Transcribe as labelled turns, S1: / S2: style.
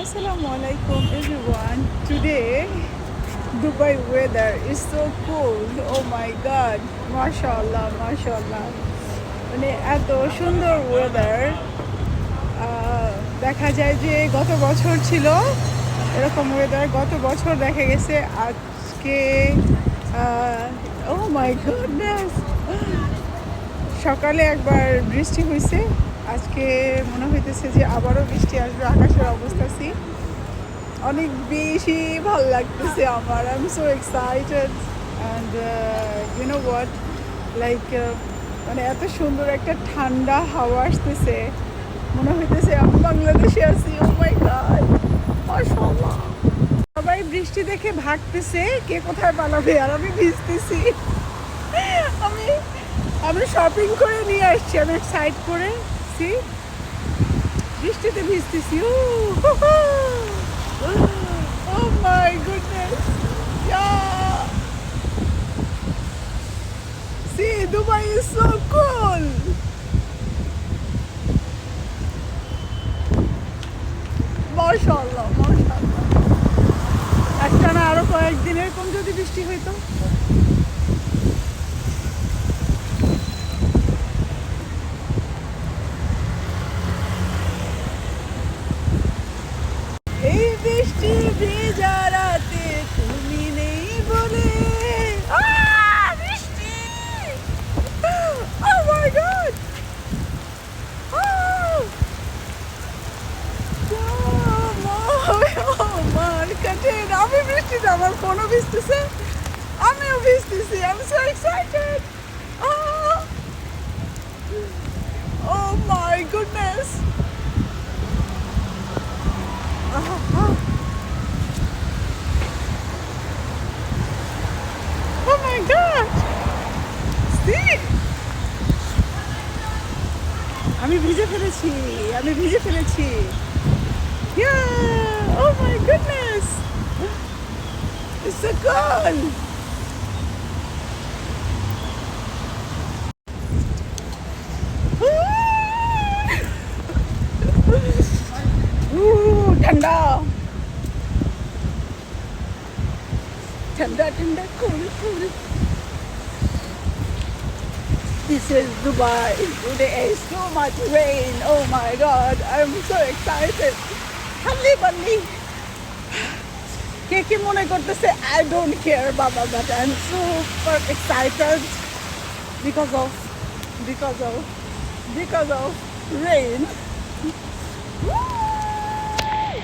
S1: Assalamualaikum everyone. Today, Dubai weather is so cold. Oh my God. MashaAllah, MashaAllah. মানে এত সুন্দর weather দেখা যায় যে গত বছর ছিল এরকম ওয়েদার গত বছর দেখা গেছে আজকে ও মাই গডনেস সকালে একবার বৃষ্টি হয়েছে আজকে মনে হইতেছে যে আবারও বৃষ্টি আসবে আকাশের অবস্থা অনেক বেশি ভালো লাগতেছে আমার I am so excited and you know what like মানে এত সুন্দর একটা ঠান্ডা হাওয়া আসতেছে মনে হইতেছে আমি বাংলাদেশে আছি ও মাই গড মাশাআল্লাহ সবাই বৃষ্টি দেখে ভাগতেছে কে কোথায় পালাবে আর আমি ভিজতেছি আমি আমি শপিং করে নিয়ে আসছি আমি সাইড করে সি বৃষ্টিতে ভিজতেছি Oh my goodness! Yeah! See, Dubai is so cool! MashaAllah, MashaAllah. একটানা আরো কয়েকদিন এরকম যদি বৃষ্টি হইতো এই বৃষ্টি ভেজা রাতে তুমি নেই বলে বৃষ্টি Oh my God! আমার কাটেন আমি বৃষ্টিতে আমার ফোনও ভিজতেছে আমিও ভিজতেছি I'm so excited! Oh my goodness! Oh my God! See? আমি ভিজে ফেলেছি Yeah! Oh my goodness! It's so cool! ঠান্ডা cool. This is Dubai. Today is so much rain. Oh my God, I'm so excited. Halli কে মনে করতেছে I don't care Baba, but I'm super excited because of rain.